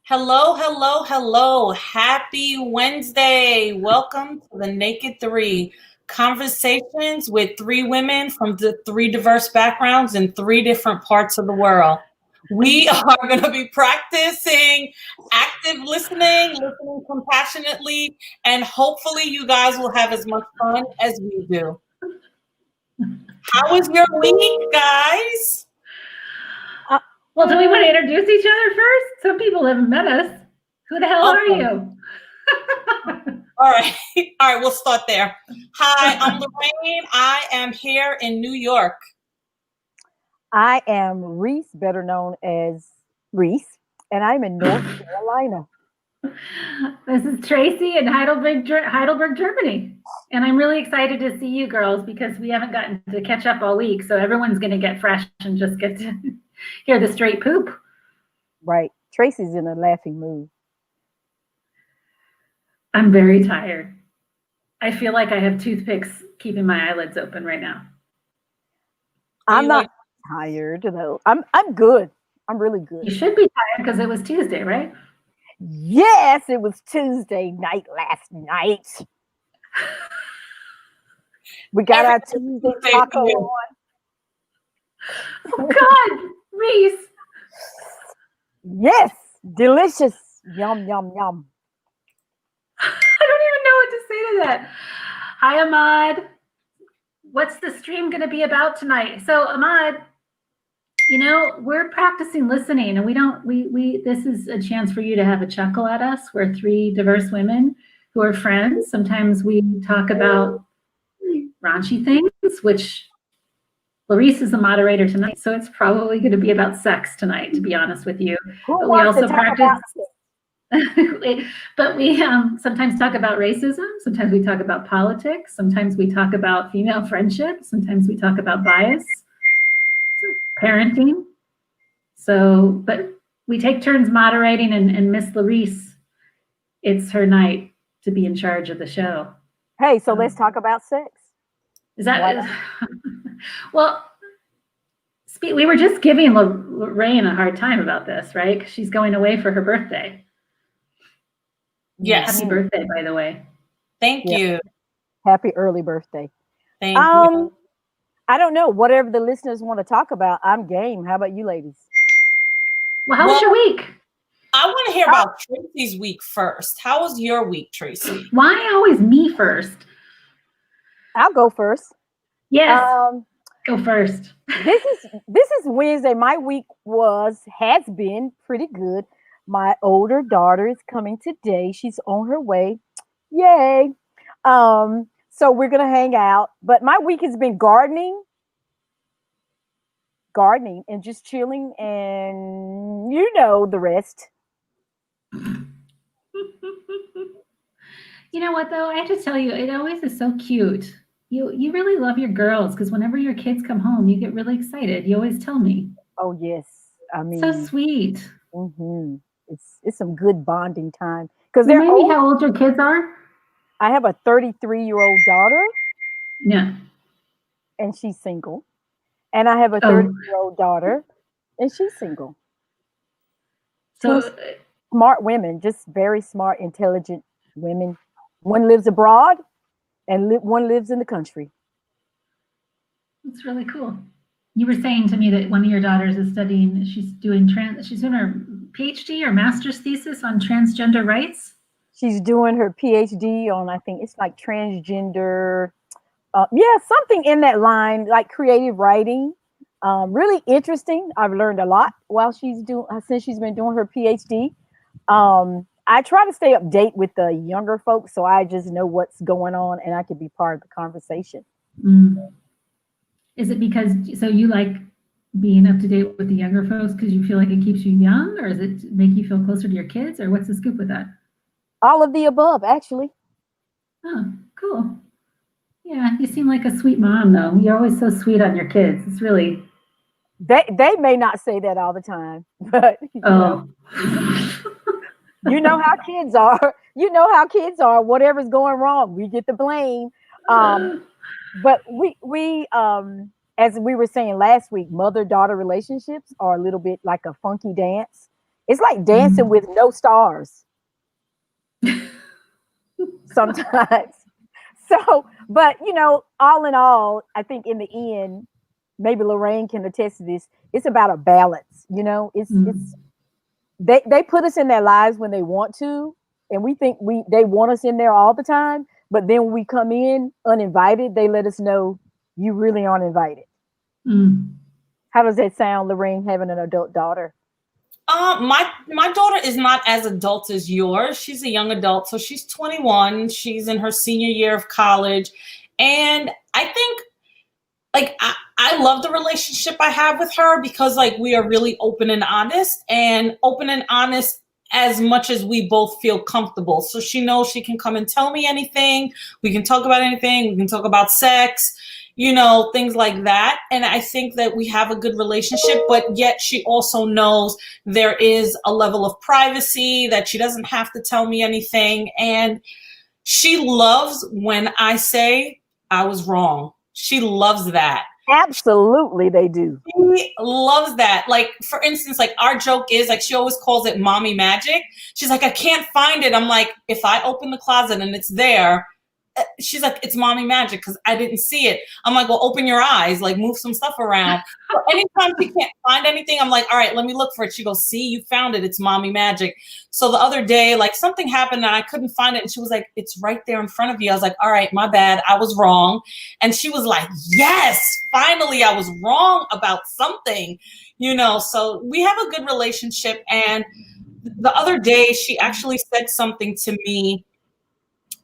Hello, hello, hello. Happy Wednesday. Welcome to the Naked Three conversations with three women from the three diverse backgrounds in three different parts of the world. We are going to be practicing active listening compassionately, and hopefully, you guys will have as much fun as we do. How was your week, guys? Well, do we want to introduce each other first? Some people haven't met us. Who the hell are you? All right. We'll start there. Hi, I'm Lorraine. I am here in New York. I am Reeice, better known as Reeice, and I'm in North Carolina. This is Tracy in Heidelberg, Germany. And I'm really excited to see you girls because we haven't gotten to catch up all week. So everyone's going to get fresh and just get to hear the straight poop. Right. Tracy's in a laughing mood. I'm very tired. I feel like I have toothpicks keeping my eyelids open right now. I'm not tired though. I'm good. I'm really good. You should be tired because it was Tuesday, right? Yes, it was Tuesday night last night. We got our Tuesday taco on. Oh God, Reeice. Yes, delicious. Yum, yum, yum. I don't even know what to say to that. Hi, Ahmad. What's the stream going to be about tonight? So, Ahmad, we're practicing listening, and this is a chance for you to have a chuckle at us. We're three diverse women who are friends. Sometimes we talk about raunchy things, which Lorice is the moderator tonight, so it's probably going to be about sex tonight, to be honest with you. But we also practice. But we sometimes talk about racism. Sometimes we talk about politics. Sometimes we talk about female friendship. Sometimes we talk about bias, parenting. So, but we take turns moderating, and Miss Lorice, it's her night to be in charge of the show. Hey, so let's talk about sex. Is that well? We were just giving Lorraine a hard time about this, right? Because she's going away for her birthday. Yes. Happy birthday, by the way. Thank you. Happy early birthday. Thank you. I don't know. Whatever the listeners want to talk about, I'm game. How about you ladies? Well, how was your week? I want to hear about Tracy's week first. How was your week, Tracy? Why always me first? I'll go first. Yes. Go first. This is Wednesday. My week has been pretty good. My older daughter is coming today. She's on her way. Yay. So we're gonna hang out. But my week has been gardening and just chilling, and the rest. You know what though? I have to tell you, it always is so cute. You really love your girls because whenever your kids come home, you get really excited. You always tell me. Oh yes, I mean, so sweet. Mm-hmm. It's some good bonding time because they're maybe how old your kids are. I have a 33-year-old daughter. Yeah, and she's single, and I have a 30-year-old daughter, and she's single. So two smart women, just very smart, intelligent women. One lives abroad. And one lives in the country. That's really cool. You were saying to me that one of your daughters is studying, she's doing her PhD or master's thesis on transgender rights. She's doing her PhD on, I think it's like transgender, something in that line, like creative writing. Really interesting. I've learned a lot since she's been doing her PhD. I try to stay update with the younger folks so I just know what's going on and I can be part of the conversation. Is it because you like being up to date with the younger folks because you feel like it keeps you young, or does it make you feel closer to your kids, or what's the scoop with that? All of the above, actually. Oh, cool. Yeah, you seem like a sweet mom though. You're always so sweet on your kids. It's really... They may not say that all the time, but you know how kids are. You know how kids are. Whatever's going wrong, we get the blame. But we as we were saying last week, mother-daughter relationships are a little bit like a funky dance. It's like dancing with no stars sometimes. So, but all in all, I think in the end, maybe Lorraine can attest to this. It's about a balance. It's they put us in their lives when they want to, and we think they want us in there all the time. But then when we come in uninvited, they let us know you really aren't invited. How does that sound, Lorraine, having an adult daughter? My daughter is not as adult as yours. She's a young adult, so she's 21. She's in her senior year of college, and I think like I love the relationship I have with her because like we are really open and honest as much as we both feel comfortable. So she knows she can come and tell me anything. We can talk about anything. We can talk about sex, things like that. And I think that we have a good relationship, but yet she also knows there is a level of privacy that she doesn't have to tell me anything. And she loves when I say I was wrong. She loves that. Absolutely, they do. She loves that. Like, for instance, like our joke is like, she always calls it mommy magic. She's like, I can't find it. I'm like, if I open the closet and it's there, she's like, it's mommy magic because I didn't see it. I'm like, well, open your eyes, like move some stuff around. But anytime she can't find anything, I'm like, all right, let me look for it. She goes, see, you found it. It's mommy magic. So the other day, like something happened and I couldn't find it. And she was like, it's right there in front of you. I was like, all right, my bad. I was wrong. And she was like, yes, finally I was wrong about something, so we have a good relationship. And the other day she actually said something to me.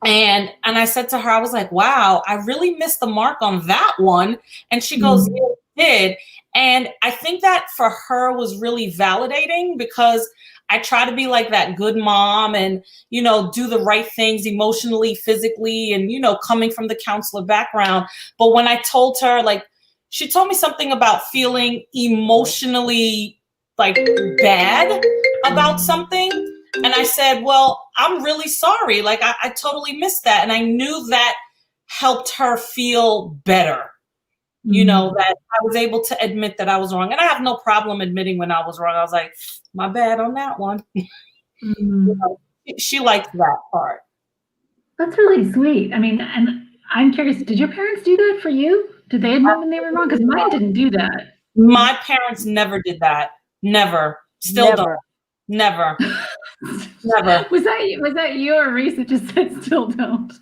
And I said to her, I was like, wow, I really missed the mark on that one. And she goes, yeah, you did. And I think that for her was really validating because I try to be like that good mom and, do the right things emotionally, physically, and, coming from the counselor background. But when I told her, like, she told me something about feeling emotionally like bad about something. And I said, well, I'm really sorry. Like, I totally missed that. And I knew that helped her feel better, that I was able to admit that I was wrong. And I have no problem admitting when I was wrong. I was like, my bad on that one. She likes that part. That's really sweet. I mean, and I'm curious, did your parents do that for you? Did they admit when they were wrong? Because mine didn't do that. My parents never did that. Never. Still don't. Never. Never. Was that you or Reeice that just said still don't?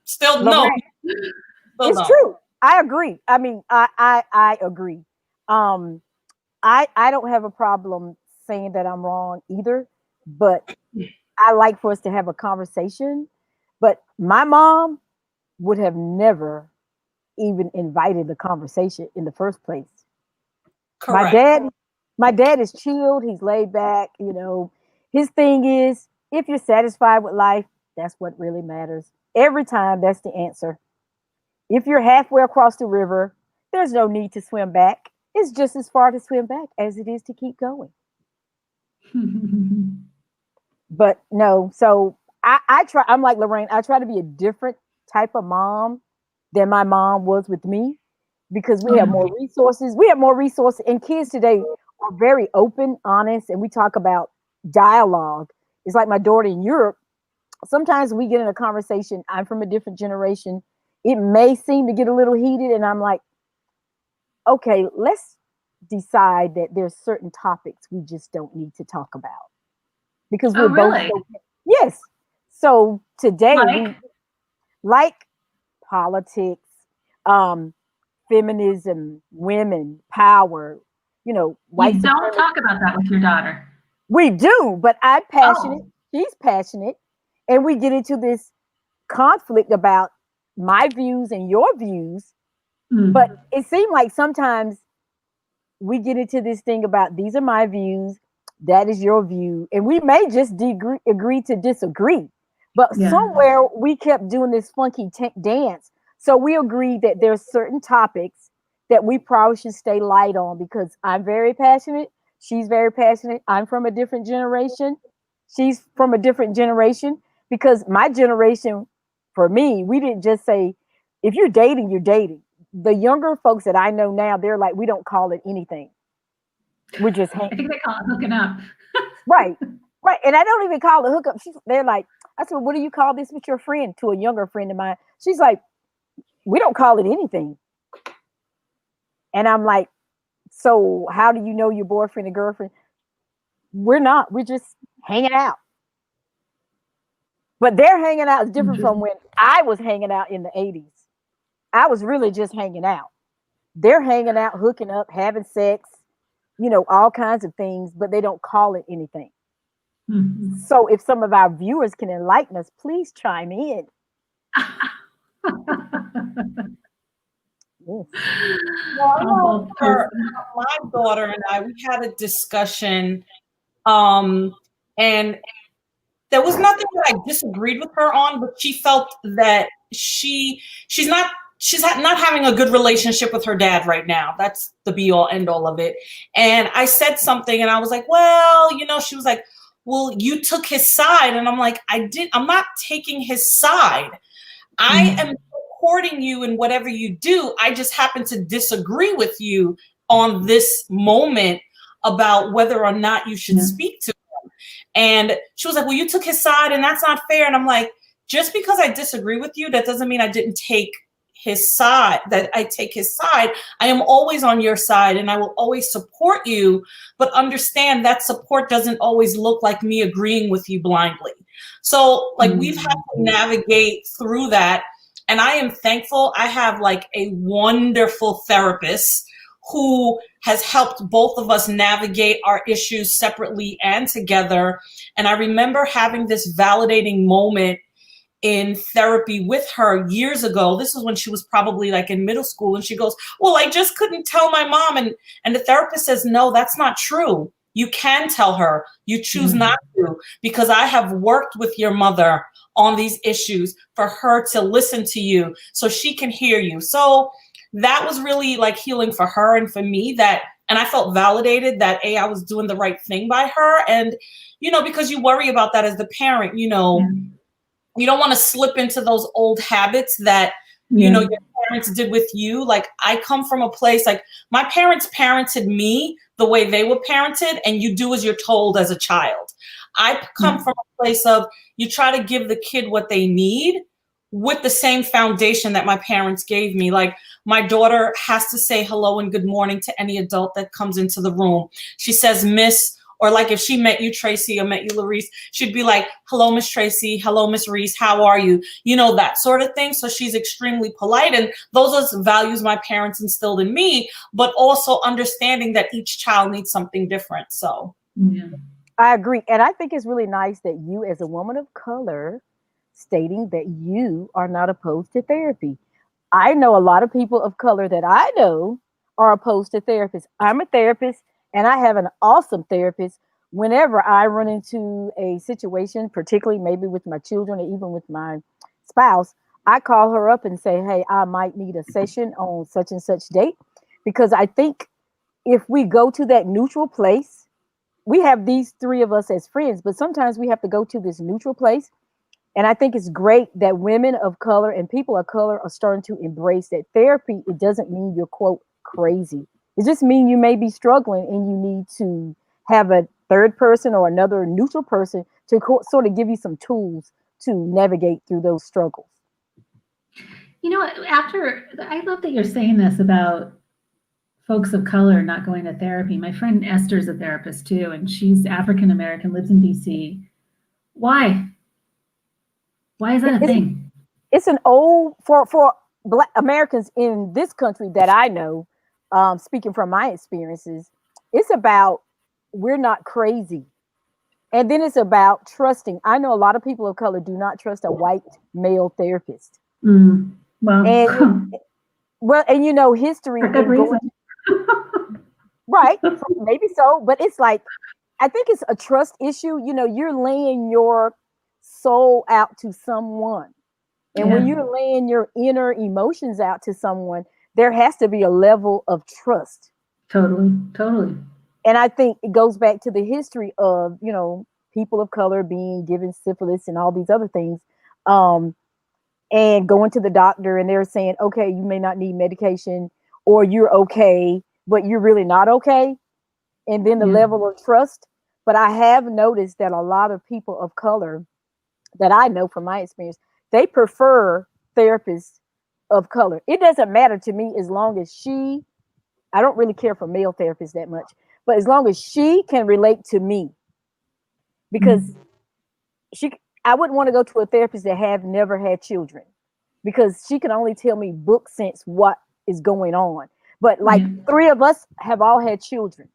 Still no. It's true. I agree. I mean, I agree. I don't have a problem saying that I'm wrong either, but I like for us to have a conversation. But my mom would have never even invited the conversation in the first place. Correct. My dad is chilled. He's laid back. His thing is, if you're satisfied with life, that's what really matters. Every time, that's the answer. If you're halfway across the river, there's no need to swim back. It's just as far to swim back as it is to keep going. But no, so I try. I'm like Lorraine. I try to be a different type of mom than my mom was with me because we have more resources. We have more resources, and kids today are very open, honest, and we talk about dialogue. It's like my daughter in Europe. Sometimes we get in a conversation. I'm from a different generation. It may seem to get a little heated, and I'm like, okay, let's decide that there's certain topics we just don't need to talk about because we're both. Yes. So today, we like politics, feminism, women, power. White. You don't talk about that with your daughter. We do, but I'm passionate. She's passionate, and we get into this conflict about my views and your views. But it seemed like sometimes we get into this thing about these are my views, that is your view, and we may just agree to disagree. But somewhere we kept doing this funky dance. So we agreed that there's certain topics that we probably should stay light on because I'm very passionate. She's very passionate. I'm from a different generation. She's from a different generation because my generation, for me, we didn't just say, if you're dating, you're dating. The younger folks that I know now, they're like, we don't call it anything. We're just I think they call it hooking up. Right. Right. And I don't even call it hookup. They're like, I said, what do you call this with your friend? To a younger friend of mine. She's like, we don't call it anything. And I'm like, so how do you know your boyfriend and girlfriend? We're not. We're just hanging out. But their hanging out is different from when I was hanging out in the 80s. I was really just hanging out. They're hanging out, hooking up, having sex, all kinds of things, but they don't call it anything. Mm-hmm. So if some of our viewers can enlighten us, please chime in. Yes. Well, I know for my daughter and I, we had a discussion, and there was nothing that I disagreed with her on, but she felt that she's not having a good relationship with her dad right now. That's the be all end all of it. And I said something, and I was like, well, she was like, well, you took his side, and I'm like, I'm not taking his side. I am supporting you in whatever you do. I just happen to disagree with you on this moment about whether or not you should speak to him. And she was like, well, you took his side and that's not fair. And I'm like, just because I disagree with you, that doesn't mean I didn't take his side, that I take his side. I am always on your side and I will always support you, but understand that support doesn't always look like me agreeing with you blindly. So like we've had to navigate through that. And I am thankful. I have like a wonderful therapist who has helped both of us navigate our issues separately and together. And I remember having this validating moment in therapy with her years ago. This is when she was probably like in middle school. And she goes, well, I just couldn't tell my mom. And the therapist says, no, that's not true. You can tell her. You choose not to, because I have worked with your mother on these issues for her to listen to you so she can hear you. So that was really like healing for her and for me, and I felt validated that I was doing the right thing by her. And, because you worry about that as the parent, you don't want to slip into those old habits that, your parents did with you. Like I come from a place, like my parents parented me the way they were parented, and you do as you're told as a child. I come from a place of you try to give the kid what they need with the same foundation that my parents gave me. Like my daughter has to say hello and good morning to any adult that comes into the room. She says, Miss, or like if she met you, Tracy, or met you, Lorice, she'd be like, hello, Miss Tracy. Hello, Miss Reeice. How are you? That sort of thing. So she's extremely polite. And those are values my parents instilled in me, but also understanding that each child needs something different. So I agree. And I think it's really nice that you, as a woman of color, stating that you are not opposed to therapy. I know a lot of people of color that I know are opposed to therapists. I'm a therapist and I have an awesome therapist. Whenever I run into a situation, particularly maybe with my children or even with my spouse, I call her up and say, hey, I might need a session on such and such date. Because I think if we go to that neutral place, we have these three of us as friends, but sometimes we have to go to this neutral place. And I think it's great that women of color and people of color are starting to embrace that therapy. It doesn't mean you're, quote, crazy. It just means you may be struggling and you need to have a third person or another neutral person to sort of give you some tools to navigate through those struggles. I love that you're saying this about folks of color not going to therapy. My friend Esther's a therapist too, and she's African American, lives in DC. Why? Why is that a thing? It's an old, for Black Americans in this country that I know, speaking from my experiences, it's about we're not crazy. And then it's about trusting. I know a lot of people of color do not trust a white male therapist. Well, and history. For good reason. Right, maybe so. But it's like, I think it's a trust issue. You're laying your soul out to someone. And when you're laying your inner emotions out to someone, there has to be a level of trust. Totally. And I think it goes back to the history of, people of color being given syphilis and all these other things, and going to the doctor and they're saying, okay, you may not need medication, or you're okay, but you're really not okay. And then the level of trust. But I have noticed that a lot of people of color that I know from my experience, they prefer therapists of color. It doesn't matter to me as long as I don't really care for male therapists that much, but as long as she can relate to me, because I wouldn't want to go to a therapist that have never had children, because she can only tell me book sense what is going on. But like three of us have all had children.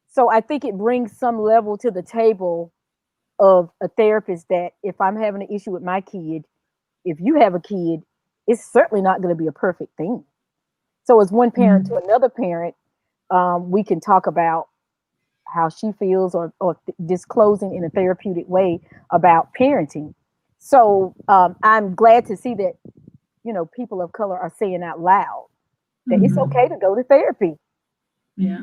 So I think it brings some level to the table of a therapist that if I'm having an issue with my kid, if you have a kid, it's certainly not going to be a perfect thing. So as one parent to another parent, we can talk about how she feels or disclosing in a therapeutic way about parenting. So I'm glad to see that, people of color are saying out loud that it's okay to go to therapy. Yeah.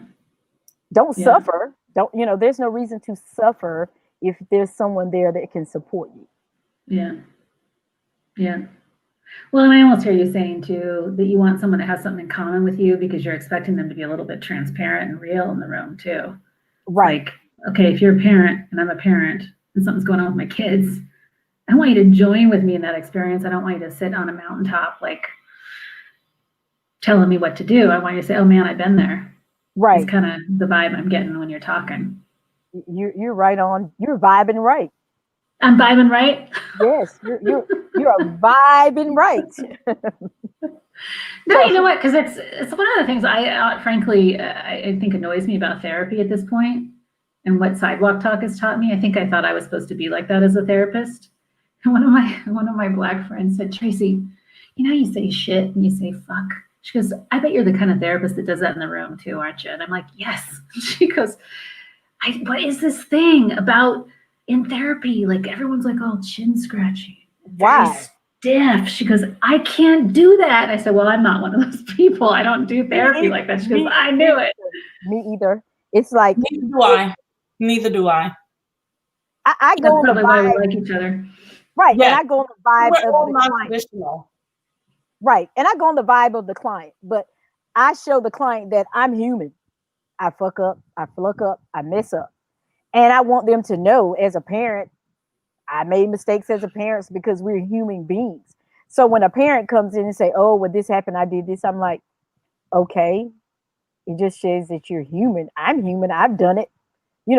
Don't suffer. Don't, there's no reason to suffer if there's someone there that can support you. Yeah. Yeah. Well, and I almost hear you saying too that you want someone that has something in common with you because you're expecting them to be a little bit transparent and real in the room too. Right. Like, okay, if you're a parent and I'm a parent and something's going on with my kids, I want you to join with me in that experience. I don't want you to sit on a mountaintop like telling me what to do. I want you to say, "Oh man, I've been there." Right. It's kind of the vibe I'm getting when you're talking. You're right on. You're vibing right. I'm vibing right. Yes, you're vibing right. No, you know what? Because it's one of the things frankly, I think annoys me about therapy at this point, and what Sidewalk Talk has taught me. I think I thought I was supposed to be like that as a therapist. And one of my Black friends said, "Tracy, you say shit and you say fuck." She goes, "I bet you're the kind of therapist that does that in the room too, aren't you?" And I'm like, "Yes." She goes, "What is this thing about in therapy? Like everyone's like all chin scratching. Why? Stiff." She goes, "I can't do that." And I said, "Well, I'm not one of those people. I don't do therapy like that." She goes, "I knew it." Me either. It's like Neither do I. I go on the probably why we vibe. like each other. Right. Yeah. And I go on the vibe We're all of the client. non-traditional. Right. And I go on the vibe of the client, but I show the client that I'm human. I fuck up, I fluck up, I mess up. And I want them to know as a parent, I made mistakes as a parent because we're human beings. So when a parent comes in and say, "Oh, when this happened, I did this," I'm like, okay, it just shows that you're human. I'm human. I've done it.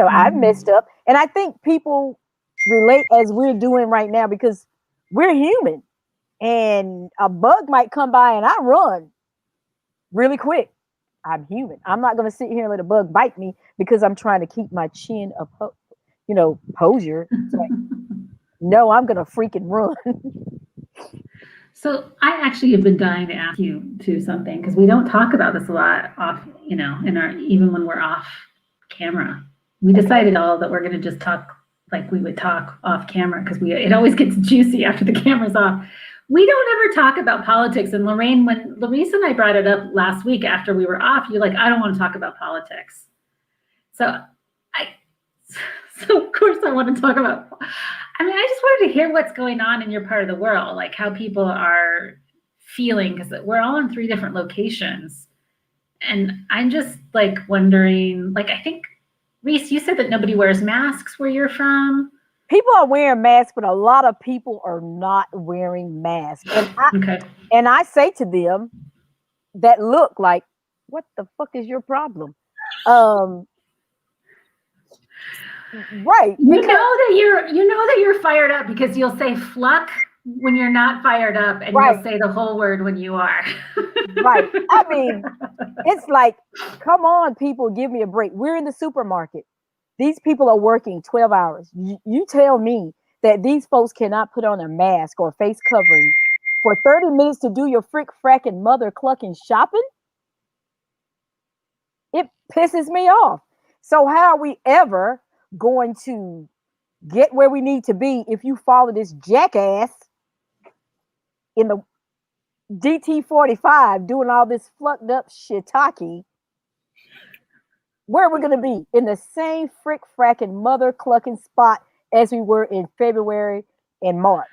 I've messed up. And I think people relate as we're doing right now because we're human. And a bug might come by and I run really quick. I'm human. I'm not going to sit here and let a bug bite me because I'm trying to keep my chin up, posure. It's like, no, I'm going to freaking run. So I actually have been dying to ask you to something because we don't talk about this a lot off, even when we're off camera. We decided all that we're going to just talk like we would talk off camera because it always gets juicy after the camera's off. We don't ever talk about politics. And Lorraine, when Lorice and I brought it up last week after we were off, you're like, "I don't want to talk about politics." So of course I want to talk about, I just wanted to hear what's going on in your part of the world, like how people are feeling, because we're all in 3 different locations. And I'm just like wondering, like, I think, Reeice, you said that nobody wears masks where you're from. People are wearing masks, but a lot of people are not wearing masks. And I say to them that look like, what the fuck is your problem? Right. You know that you're fired up because you'll say "fluck" when you're not fired up, and you'll say the whole word when you are. Right. I mean, it's like, come on, people, give me a break. We're in the supermarket. These people are working 12 hours. You tell me that these folks cannot put on a mask or face covering for 30 minutes to do your frick fracking mother clucking shopping? It pisses me off. So how are we ever going to get where we need to be if you follow this jackass in the DT45 doing all this flucked up shiitake? Where are we going to be? In the same frick fracking mother clucking spot as we were in February and March.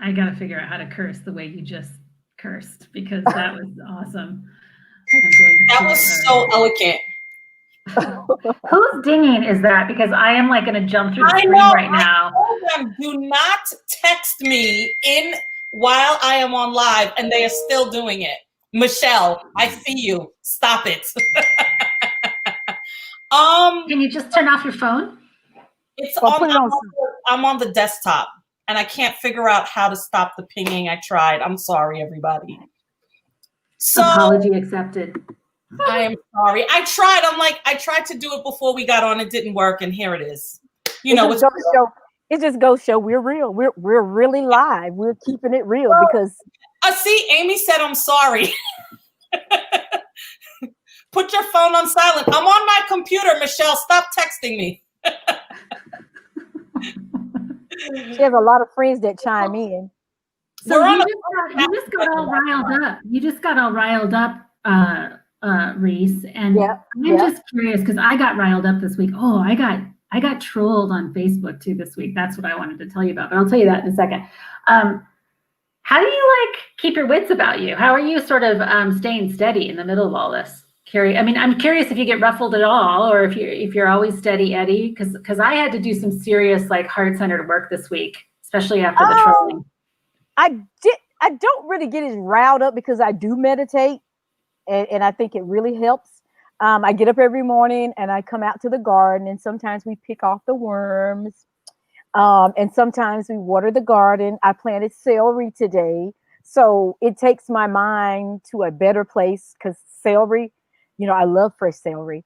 I got to figure out how to curse the way you just cursed because that was awesome. That was so eloquent. Whose dinging is that? Because I am like going to jump through the I screen know. right now. I told them, do not text me in while I am on live, and they are still doing it. Michelle, I see you. Stop it. Can you just turn off your phone? It's Or on. put it on. I'm on the desktop, and I can't figure out how to stop the pinging. I tried. I'm sorry, everybody. So Apology accepted. I am sorry. I tried. I tried to do it before we got on. It didn't work, and here it is. You know, it just goes show we're real. We're really live. We're keeping it real because. See, Amy said I'm sorry. Put your phone on silent. I'm on my computer, Michelle. Stop texting me. She has a lot of friends that chime in. So you just got all riled up. You just got all riled up, Reeice. And I'm just curious because I got riled up this week. Oh, I got trolled on Facebook too this week. That's what I wanted to tell you about, but I'll tell you that in a second. How do you like keep your wits about you? How are you sort of staying steady in the middle of all this? Carrie, I mean, I'm curious if you get ruffled at all, or if you're always steady Eddie, because I had to do some serious like heart-centered work this week, especially after the trolling. I don't really get as riled up because I do meditate, and I think it really helps. I get up every morning and I come out to the garden, and sometimes we pick off the worms, and sometimes we water the garden. I planted celery today, so it takes my mind to a better place because celery, you know, I love fresh celery.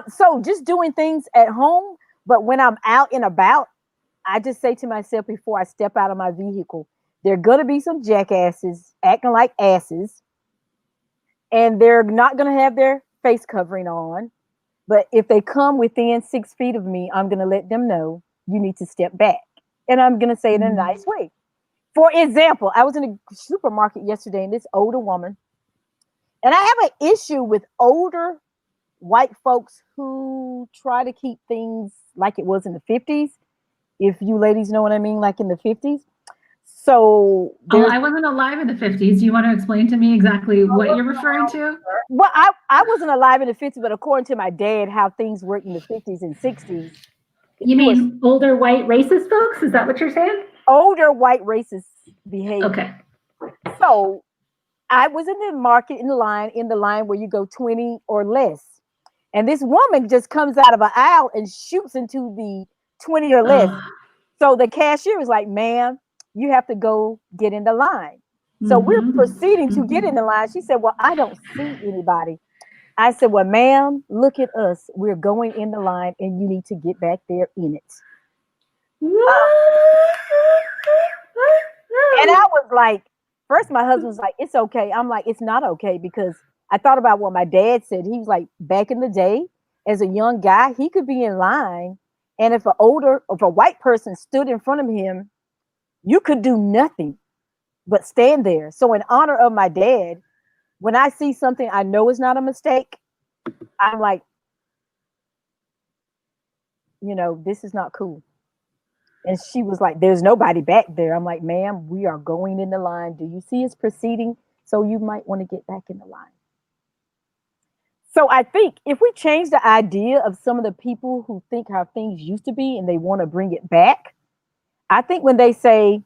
So just doing things at home, but when I'm out and about, I just say to myself before I step out of my vehicle, there are going to be some jackasses acting like asses, and they're not going to have their face covering on. But if they come within 6 feet of me, I'm going to let them know you need to step back. And I'm going to say it in a nice way. For example, I was in a supermarket yesterday, and this older woman, and I have an issue with older white folks who try to keep things like it was in the 50s. If you ladies know what I mean, like in the 50s. So I wasn't alive in the 50s. Do you want to explain to me exactly what you're referring to? Well, I wasn't alive in the 50s, but according to my dad, how things worked in the 50s and 60s. You mean older white racist folks? Is that what you're saying? Older white racist behavior. Okay. So I was in the market in the line where you go 20 or less. And this woman just comes out of an aisle and shoots into the 20 or less. So the cashier was like, ma'am, you have to go get in the line. So we're proceeding to get in the line. She said, well, I don't see anybody. I said, well, ma'am, look at us. We're going in the line and you need to get back there in it. And I was like, first my husband was like, it's okay. I'm like, it's not okay, because I thought about what my dad said. He was like, back in the day, as a young guy, he could be in line. And if a white person stood in front of him, you could do nothing but stand there. So in honor of my dad, when I see something I know is not a mistake, I'm like, you know, this is not cool. And she was like, there's nobody back there. I'm like, ma'am, we are going in the line. Do you see us proceeding? So you might want to get back in the line. So I think if we change the idea of some of the people who think how things used to be and they want to bring it back, I think when they say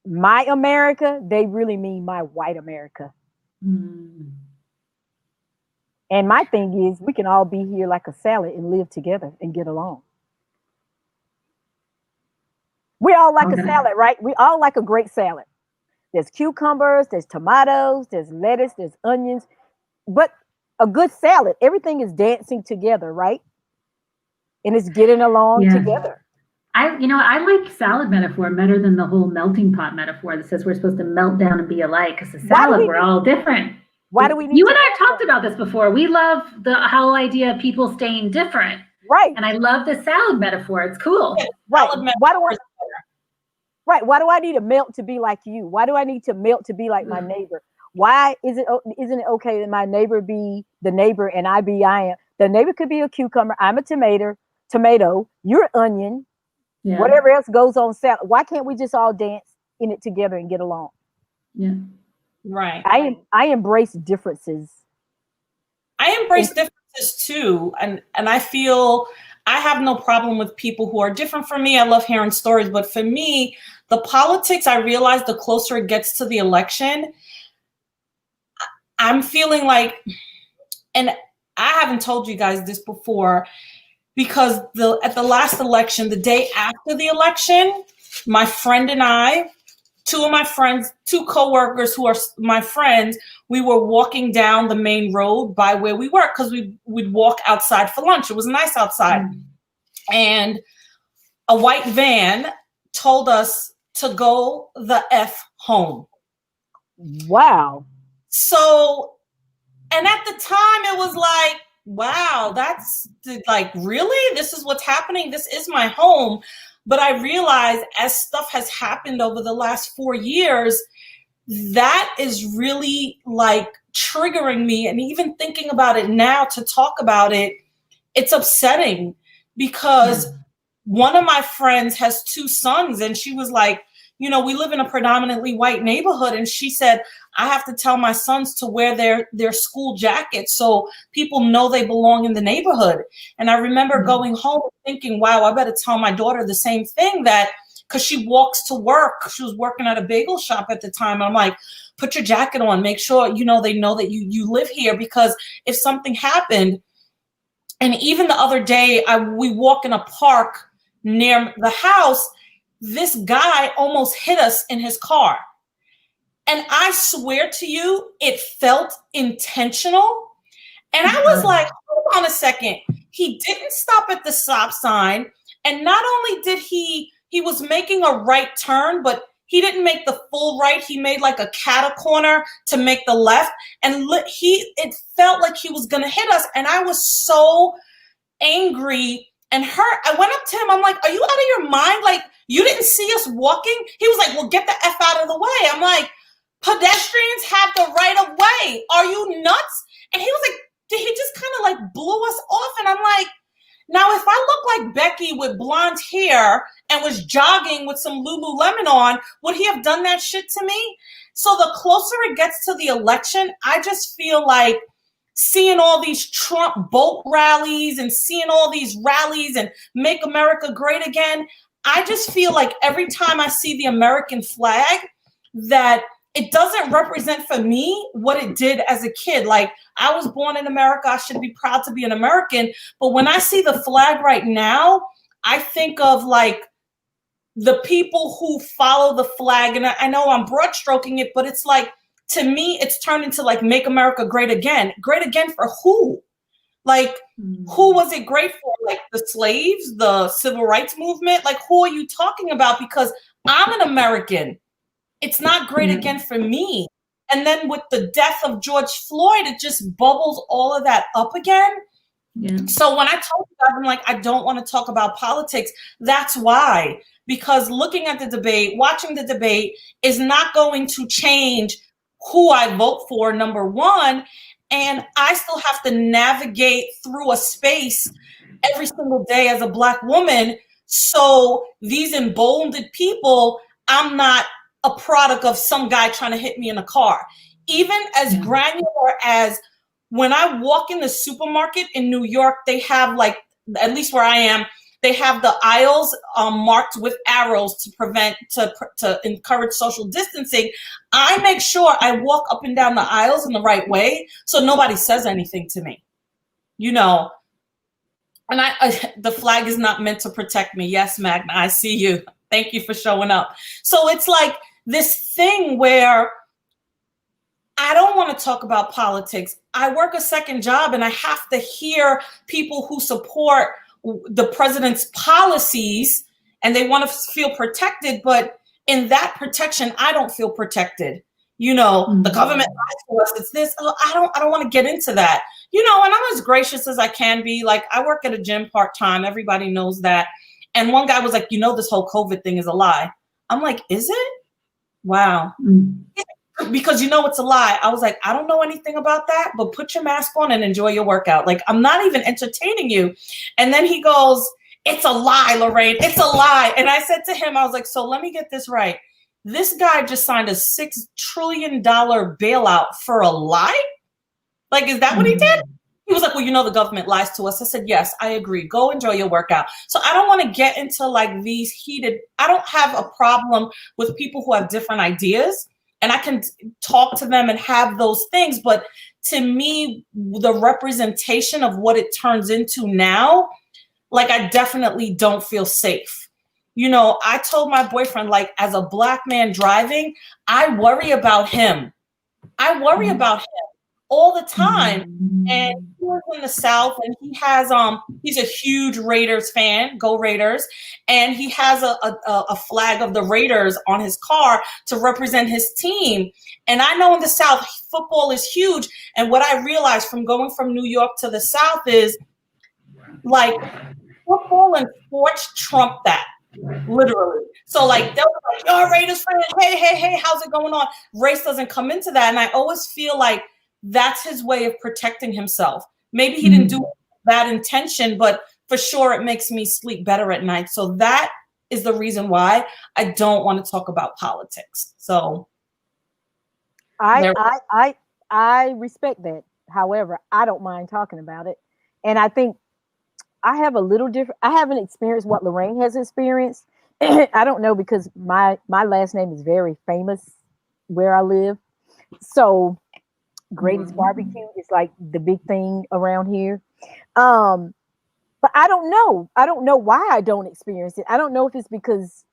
my America, they really mean my white America. And my thing is, we can all be here like a salad and live together and get along. We all like a salad, right? We all like a great salad. There's cucumbers, there's tomatoes, there's lettuce, there's onions. But a good salad, everything is dancing together, right? And it's getting along together. I like salad metaphor better than the whole melting pot metaphor that says we're supposed to melt down and be alike, because the salad, we're all different. Why do we need you and I have talked about this before. We love the whole idea of people staying different. Right. And I love the salad metaphor. It's cool. Right. Why do I need to melt to be like you? Why do I need to melt to be like my neighbor? Why isn't it okay that my neighbor be the neighbor and I am? The neighbor could be a cucumber. I'm a tomato. You're an onion. Yeah. Whatever else goes on salad. Why can't we just all dance in it together and get along? Yeah. Right. I embrace differences. I embrace differences differences too. And I feel I have no problem with people who are different from me. I love hearing stories. But for me, the politics, I realize the closer it gets to the election, I'm feeling like, and I haven't told you guys this before, because at the last election, the day after the election, my friend and I, two of my friends, two coworkers who are my friends, we were walking down the main road by where we work because we'd walk outside for lunch. It was nice outside. And a white van told us to go the F home. Wow. So, and at the time it was like, wow, that's like, really? This is what's happening? This is my home. But I realized as stuff has happened over the last 4 years, that is really like triggering me. And even thinking about it now to talk about it, it's upsetting because one of my friends has 2 sons and she was like, you know, we live in a predominantly white neighborhood. And she said, I have to tell my sons to wear their school jackets so people know they belong in the neighborhood. And I remember going home thinking, wow, I better tell my daughter the same thing, that because she walks to work. She was working at a bagel shop at the time. I'm like, put your jacket on, make sure, you know, they know that you live here, because if something happened. And even the other day, we walk in a park near the house. This guy almost hit us in his car. And I swear to you, it felt intentional. And I was like, hold on a second. He didn't stop at the stop sign. And not only did he was making a right turn, but he didn't make the full right. He made like a cattle corner to make the left. And it felt like he was going to hit us. And I was so angry and hurt. I went up to him. I'm like, are you out of your mind? Like, you didn't see us walking? He was like, well, get the F out of the way. I'm like, pedestrians have the right of way. Are you nuts? And he was like, he just kind of like blew us off. And I'm like, now if I look like Becky with blonde hair and was jogging with some Lululemon on, would he have done that shit to me? So the closer it gets to the election, I just feel like seeing all these Trump boat rallies and seeing all these rallies and Make America Great Again, I just feel like every time I see the American flag, that it doesn't represent for me what it did as a kid. Like, I was born in America. I should be proud to be an American. But when I see the flag right now, I think of like the people who follow the flag. And I know I'm broad stroking it, but it's like, to me, it's turned into like Make America Great Again. Great again for who? Like, who was it great for? Like the slaves, the civil rights movement? Like, who are you talking about? Because I'm an American. It's not great again for me. And then with the death of George Floyd, it just bubbles all of that up again. Yeah. So when I told you guys, I'm like, I don't want to talk about politics. That's why. Because looking at the debate, watching the debate is not going to change who I vote for, number one. And I still have to navigate through a space every single day as a Black woman. So these emboldened people, I'm not a product of some guy trying to hit me in a car. Even as granular as when I walk in the supermarket in New York, they have like, at least where I am, they have the aisles marked with arrows to encourage social distancing. I make sure I walk up and down the aisles in the right way so nobody says anything to me, you know. And the flag is not meant to protect me. Yes, Magna, I see you. Thank you for showing up. So it's like this thing where I don't want to talk about politics. I work a second job and I have to hear people who support the president's policies and they want to feel protected. But in that protection, I don't feel protected. You know, the government lies to us. It's this. I don't want to get into that. You know, and I'm as gracious as I can be. Like, I work at a gym part-time. Everybody knows that. And one guy was like, you know, this whole COVID thing is a lie. I'm like, is it? Wow. Because you know it's a lie. I was like, I don't know anything about that, but put your mask on and enjoy your workout. Like, I'm not even entertaining you. And then he goes, it's a lie, Lorraine. It's a lie. And I said to him, I was like, so let me get this right. This guy just signed a $6 trillion bailout for a lie? Like, is that what he did? He was like, well, you know, the government lies to us. I said, yes, I agree. Go enjoy your workout. So I don't want to get into like these heated, I don't have a problem with people who have different ideas, and I can talk to them and have those things. But to me, the representation of what it turns into now, like, I definitely don't feel safe. You know, I told my boyfriend, like, as a Black man driving, I worry about him. I worry about him all the time. And he lives in the South, and he's a huge Raiders fan, go Raiders, and he has a flag of the Raiders on his car to represent his team. And I know in the South, football is huge. And what I realized from going from New York to the South is, like, football and sports trump that. Literally. So like they'll be like, "Yo, Raiders fan, hey, how's it going on?" Race doesn't come into that. And I always feel like that's his way of protecting himself. Maybe he didn't do that intention, but for sure it makes me sleep better at night. So that is the reason why I don't want to talk about politics. So I respect that. However, I don't mind talking about it. And I think I have a little different. I haven't experienced what Lorraine has experienced. I don't know, because my last name is very famous where I live. So Grady's barbecue is like the big thing around here. But I don't know. I don't know why I don't experience it. I don't know if it's because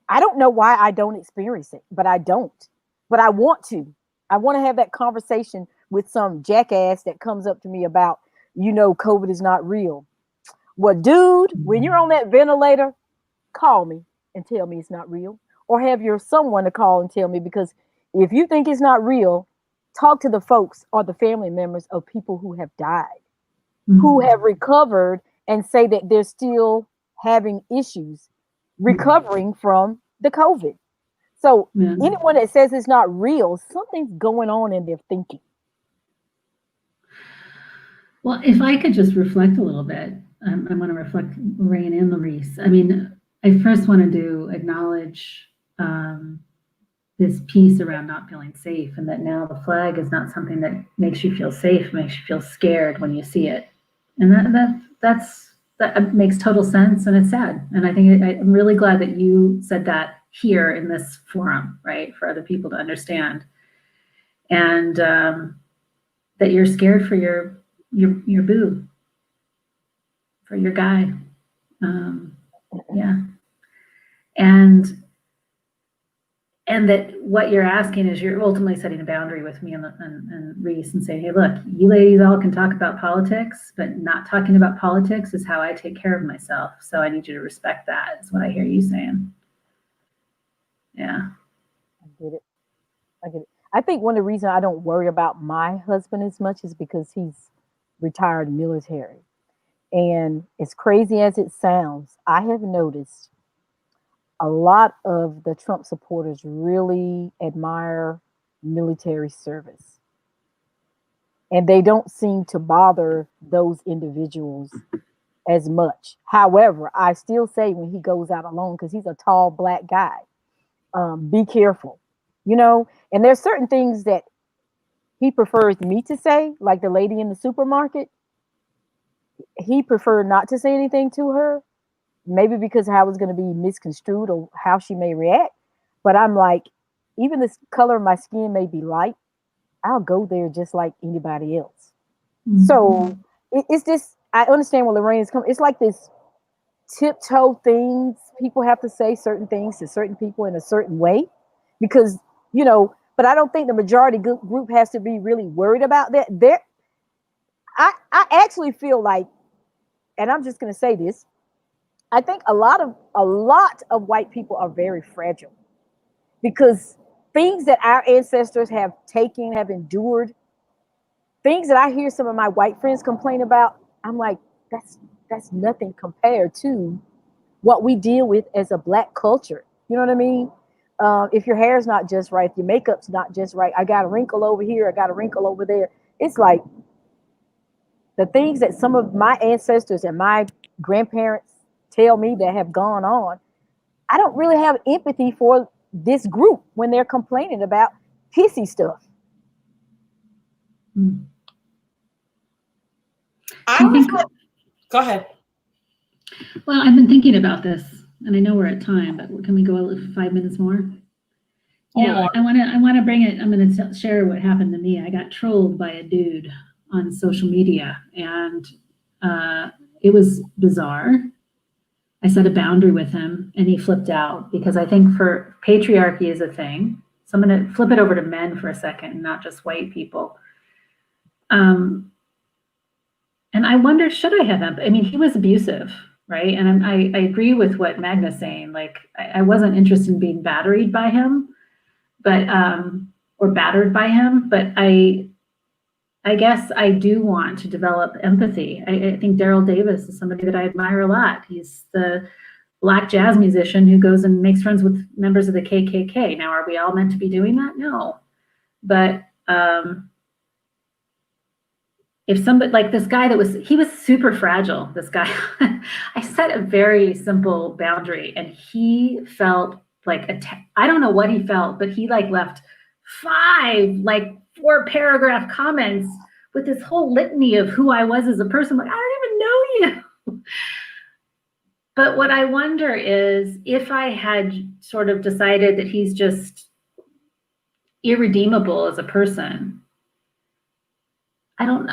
I don't know why I don't experience it, but I don't. But I want to. I want to have that conversation with some jackass that comes up to me about, you know, COVID is not real. Well, dude, when you're on that ventilator, call me and tell me it's not real, or have your someone to call and tell me, because if you think it's not real, talk to the folks or the family members of people who have died, who have recovered, and say that they're still having issues recovering from the COVID. So anyone that says it's not real, something's going on in their thinking. Well, if I could just reflect a little bit, I want to reflect Lorraine and Lorice. I mean, I first wanted to acknowledge this piece around not feeling safe, and that now the flag is not something that makes you feel safe, makes you feel scared when you see it. And that makes total sense, and it's sad. And I think I'm really glad that you said that here in this forum, right, for other people to understand, and that you're scared for your boo, for your guy. And that what you're asking is you're ultimately setting a boundary with me and Reeice and saying, hey, look, you ladies all can talk about politics, but not talking about politics is how I take care of myself. So I need you to respect that, is what I hear you saying. Yeah. I get it. I think one of the reasons I don't worry about my husband as much is because he's retired military. And as crazy as it sounds, I have noticed a lot of the Trump supporters really admire military service. And they don't seem to bother those individuals as much. However, I still say when he goes out alone, because he's a tall Black guy, be careful, you know. And there's certain things that he prefers me to say, like the lady in the supermarket. He preferred not to say anything to her, maybe because how it's going to be misconstrued or how she may react. But I'm like, even the color of my skin may be light, I'll go there just like anybody else. So it's just, I understand where Lorraine is coming. It's like this tiptoe things. People have to say certain things to certain people in a certain way because, you know, but I don't think the majority group has to be really worried about that. I actually feel like, and I'm just going to say this, I think a lot of white people are very fragile because things that our ancestors have taken, have endured, things that I hear some of my white friends complain about, I'm like, that's nothing compared to what we deal with as a Black culture. You know what I mean? If your hair's not just right, if your makeup's not just right, I got a wrinkle over here, I got a wrinkle over there. It's like the things that some of my ancestors and my grandparents tell me that have gone on, I don't really have empathy for this group when they're complaining about pissy stuff. Go ahead. Well, I've been thinking about this, and I know we're at time, but can we go 5 minutes more? You know, I want to bring it. I'm going to share what happened to me. I got trolled by a dude on social media, and it was bizarre. I set a boundary with him, and he flipped out because I think for patriarchy is a thing. So I'm going to flip it over to men for a second, and not just white people. And I wonder, should I have empathy? I mean, he was abusive, right? And I agree with what Magna's saying. Like, I wasn't interested in being battered by him, but or battered by him. But I guess I do want to develop empathy. I think Daryl Davis is somebody that I admire a lot. He's the Black jazz musician who goes and makes friends with members of the KKK. Now, are we all meant to be doing that? No. But if somebody like this guy he was super fragile, this guy, I set a very simple boundary and he felt like, I don't know what he felt, but he like left 4-paragraph comments with this whole litany of who I was as a person. Like, I don't even know you. But what I wonder is if I had sort of decided that he's just irredeemable as a person, I'm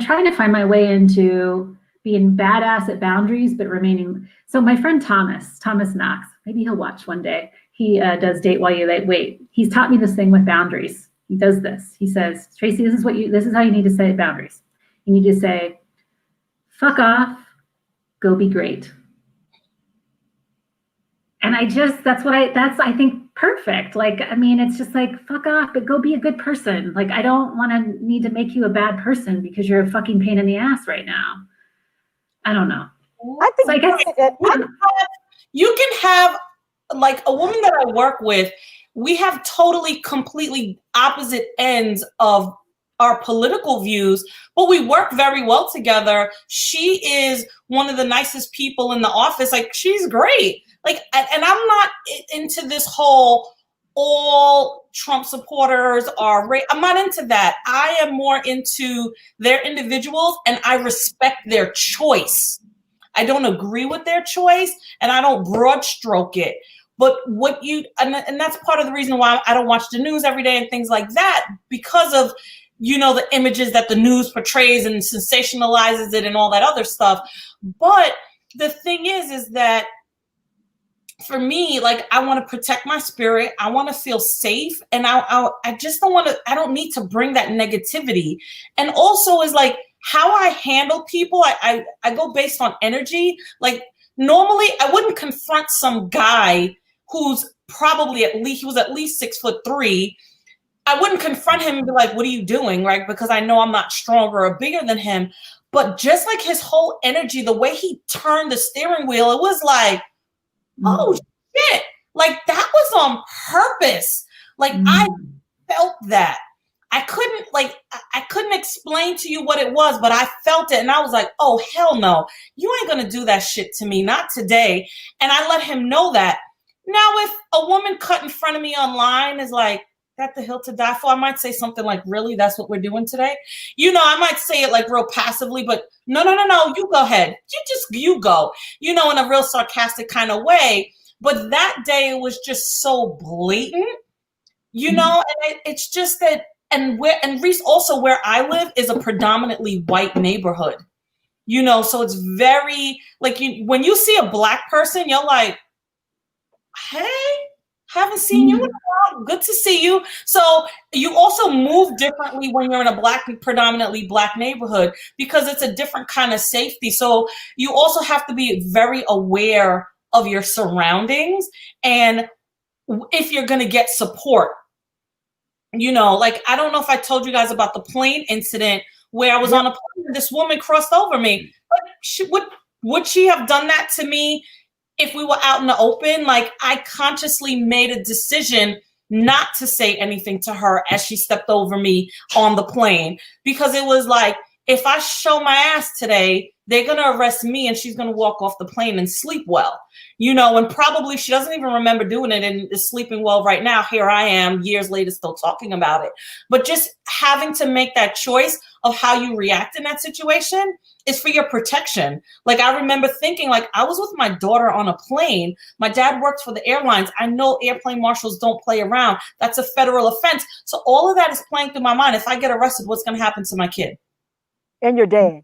trying to find my way into being badass at boundaries, but remaining. So my friend Thomas Knox, maybe he'll watch one day. He does Date While You Wait. He's taught me this thing with boundaries. He does this. He says, Tracy, this is how you need to set boundaries. You need to say, fuck off, go be great. And that's I think perfect. Like, I mean, it's just like, fuck off, but go be a good person. Like, I don't want to need to make you a bad person because you're a fucking pain in the ass right now. I don't know. I think so I guess you can have, like, a woman that I work with, we have totally, completely opposite ends of our political views, but we work very well together. She is one of the nicest people in the office. Like, she's great. Like, and I'm not into this whole all Trump supporters are I'm not into that. I am more into their individuals and I respect their choice. I don't agree with their choice and I don't broad stroke it. But and that's part of the reason why I don't watch the news every day and things like that, because of, the images that the news portrays and sensationalizes it and all that other stuff. But the thing is that for me, like, I want to protect my spirit. I want to feel safe. And I just I don't need to bring that negativity. And also is like how I handle people. I go based on energy. Like, normally I wouldn't confront some guy who's probably he was at least 6'3". I wouldn't confront him and be like, what are you doing? Right? Because I know I'm not stronger or bigger than him. But just like his whole energy, the way he turned the steering wheel, it was like, oh shit, like that was on purpose. Like I felt that. I couldn't explain to you what it was, but I felt it and I was like, oh hell no, you ain't gonna do that shit to me, not today. And I let him know that. Now if a woman cut in front of me online is like, that the hill to die for, I might say something like, really, that's what we're doing today? I might say it like real passively, but no, you go ahead. You go, in a real sarcastic kind of way. But that day it was just so blatant, and it's just that, and Reeice, also where I live is a predominantly white neighborhood, so it's very, like, when you see a black person, you're like, hey, haven't seen you in a while. Good to see you. So you also move differently when you're in a predominantly black neighborhood because it's a different kind of safety. So you also have to be very aware of your surroundings and if you're going to get support. Like, I don't know if I told you guys about the plane incident where I was on a plane and this woman crossed over me. Would she have done that to me if we were out in the open? Like, I consciously made a decision not to say anything to her as she stepped over me on the plane, because it was like, if I show my ass today, they're going to arrest me and she's going to walk off the plane and sleep well, and probably she doesn't even remember doing it and is sleeping well right now. Here I am years later still talking about it. But just having to make that choice of how you react in that situation is for your protection. Like, I remember thinking, like, I was with my daughter on a plane. My dad worked for the airlines. I know airplane marshals don't play around. That's a federal offense. So all of that is playing through my mind. If I get arrested, what's going to happen to my kid? And your dad.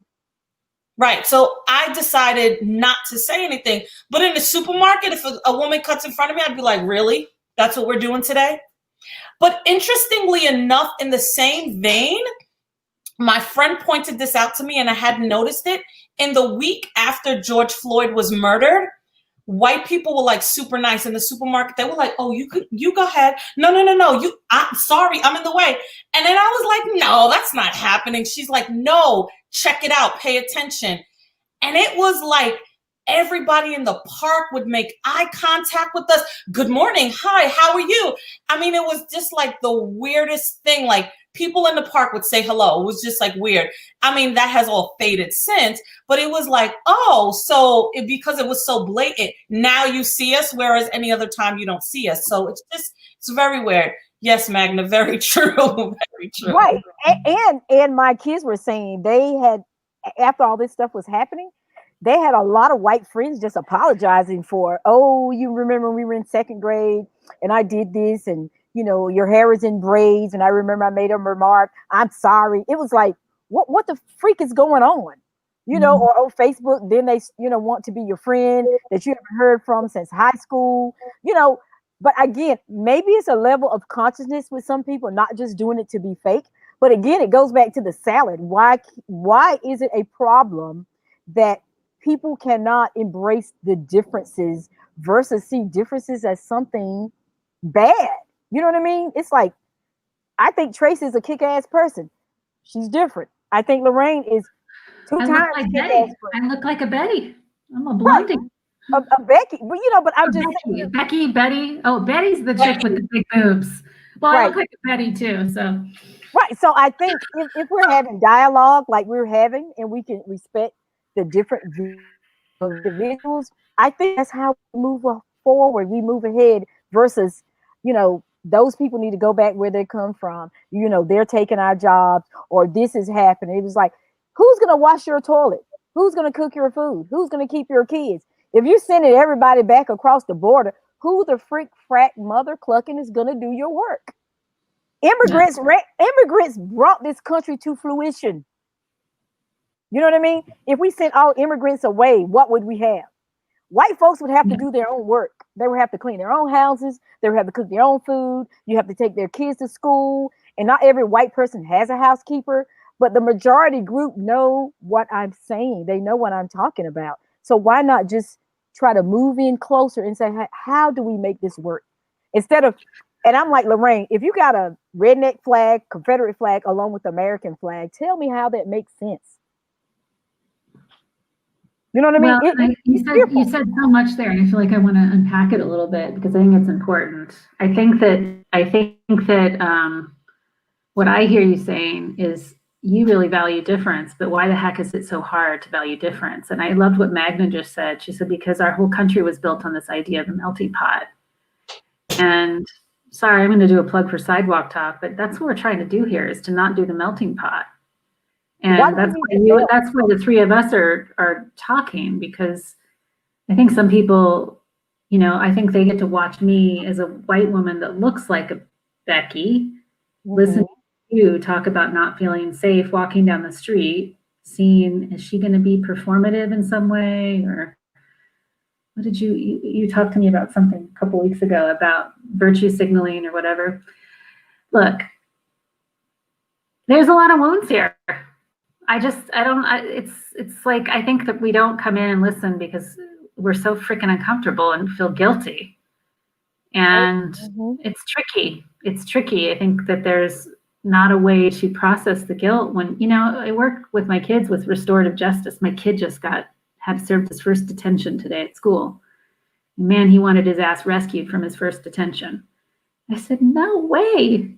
Right. So I decided not to say anything. But in the supermarket, if a woman cuts in front of me, I'd be like, really? That's what we're doing today? But interestingly enough, in the same vein, my friend pointed this out to me and I hadn't noticed it. In the week after George Floyd was murdered, white people were like super nice in the supermarket. They were like, oh, you go ahead. No. I'm sorry, I'm in the way. And then I was like, no, that's not happening. She's like, no, check it out, pay attention. And it was like everybody in the park would make eye contact with us. Good morning. Hi, how are you? I mean, it was just like the weirdest thing. Like, people in the park would say hello. It was just like weird. I mean, that has all faded since, but it was like, oh, so because it was so blatant, now you see us, whereas any other time you don't see us. So it's very weird. Yes, Magna, very true. Very true. Right. And my kids were saying they had, after all this stuff was happening, they had a lot of white friends just apologizing for, oh, you remember when we were in second grade and I did this, and your hair is in braids, and I remember I made a remark, I'm sorry. It was like, what the freak is going on? Or on Facebook, then they, want to be your friend that you haven't heard from since high school, but again, maybe it's a level of consciousness with some people, not just doing it to be fake. But again, it goes back to the salad. Why is it a problem that people cannot embrace the differences versus see differences as something bad? You know what I mean? It's like, I think Tracy is a kick-ass person. She's different. I think Lorraine is two times like kick-ass person. I look like a Betty. I'm a blondie. Right. A Becky. But but I'm just saying. Betty. Oh, Betty's the chick with the big boobs. Well, I look like a Betty too, so. Right. So I think if we're having dialogue like we're having, and we can respect the different views of individuals, I think that's how we move forward. We move ahead versus, those people need to go back where they come from. They're taking our jobs, or this is happening. It was like, who's going to wash your toilet? Who's going to cook your food? Who's going to keep your kids? If you're sending everybody back across the border, who the freak frack mother clucking is going to do your work? Immigrants brought this country to fruition. You know what I mean? If we sent all immigrants away, what would we have? White folks would have to do their own work. They would have to clean their own houses. They would have to cook their own food. You have to take their kids to school. And not every white person has a housekeeper, but the majority group know what I'm saying. They know what I'm talking about. So why not just try to move in closer and say, how do we make this work? Instead of, and I'm like, Lorraine, if you got a redneck flag, Confederate flag, along with the American flag, tell me how that makes sense. You know what I mean? Well, you said so much there, and I feel like I want to unpack it a little bit because I think it's important. I think that what I hear you saying is you really value difference, but why the heck is it so hard to value difference? And I loved what Magna just said. She said, because our whole country was built on this idea of a melting pot. And sorry, I'm going to do a plug for Sidewalk Talk, but that's what we're trying to do here, is to not do the melting pot. And that's why the three of us are talking, because I think some people, I think they get to watch me as a white woman that looks like a Becky, listen to you talk about not feeling safe walking down the street, seeing, is she going to be performative in some way? Or what did you talked to me about something a couple weeks ago about virtue signaling or whatever. Look, there's a lot of wounds here. It's like, I think that we don't come in and listen because we're so freaking uncomfortable and feel guilty. And it's tricky. It's tricky. I think that there's not a way to process the guilt when, I work with my kids with restorative justice. My kid just had served his first detention today at school. Man, he wanted his ass rescued from his first detention. I said, no way.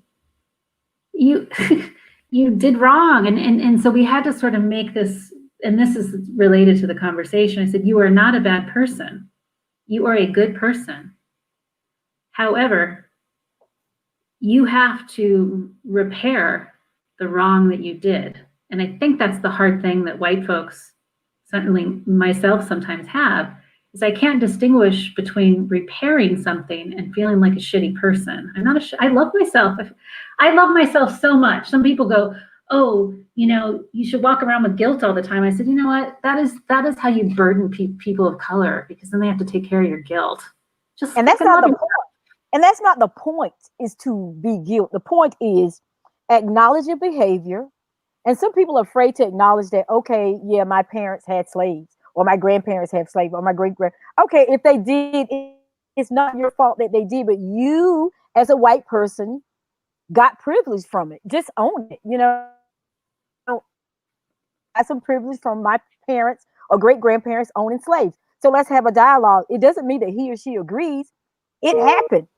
You did wrong. And so we had to sort of make this and this is related to the conversation, I said, you are not a bad person. You are a good person. However, you have to repair the wrong that you did. And I think that's the hard thing that white folks, certainly myself, sometimes have, is I can't distinguish between repairing something and feeling like a shitty person. I'm not I love myself. I love myself so much. Some people go, oh, you should walk around with guilt all the time. I said, you know what? That is how you burden people of color, because then they have to take care of your guilt. And that's not the point. And that's not the point, is to be guilt. The point is acknowledge your behavior. And some people are afraid to acknowledge that, okay, yeah, my parents had slaves, or my grandparents had slaves, or my great-grand. Okay, if they did, it's not your fault that they did, but you, as a white person, got privilege from it. Just own it. I got some privilege from my parents or great-grandparents owning slaves. So let's have a dialogue. It doesn't mean that he or she agrees. It happened.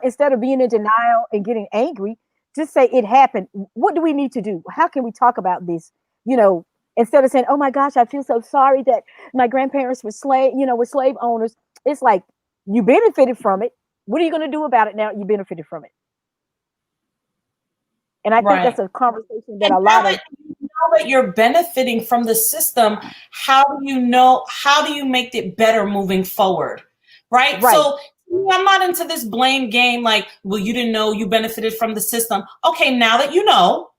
Instead of being in denial and getting angry, just say it happened. What do we need to do? How can we talk about this? Instead of saying, oh my gosh, I feel so sorry that my grandparents were slave owners. It's like, you benefited from it. What are you going to do about it now? You benefited from it. And I think that's a conversation that now that you're benefiting from the system, how do you make it better moving forward? Right. So I'm not into this blame game. Like, well, you didn't know you benefited from the system. Okay. Now that you know,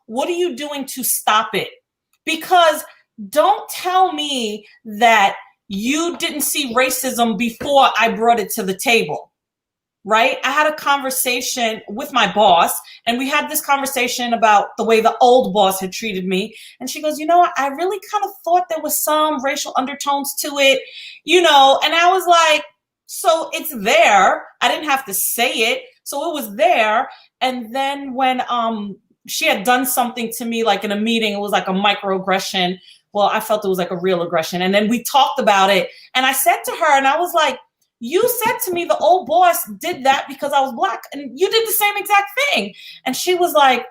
what are you doing to stop it? Because don't tell me that you didn't see racism before I brought it to the table. Right? I had a conversation with my boss, and we had this conversation about the way the old boss had treated me. And she goes, I really kind of thought there was some racial undertones to it, and I was like, so it's there. I didn't have to say it. So it was there. And then when she had done something to me, like in a meeting, it was like a microaggression. Well, I felt it was like a real aggression. And then we talked about it. And I said to her, and I was like, you said to me the old boss did that because I was Black, and you did the same exact thing. And she was like,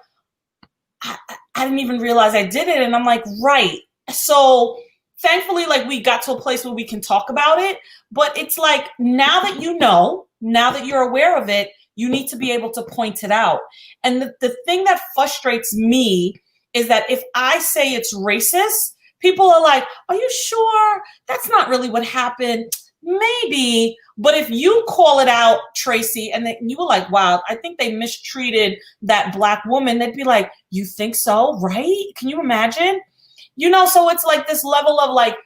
I didn't even realize I did it. And I'm like, right. So thankfully, like, we got to a place where we can talk about it. But it's like, now that you're aware of it, you need to be able to point it out. And the thing that frustrates me is that if I say it's racist, people are like, are you sure? That's not really what happened. Maybe, but if you call it out, Tracy, and then you were like, wow, I think they mistreated that Black woman, they'd be like, you think so, right? Can you imagine? So it's like this level of like,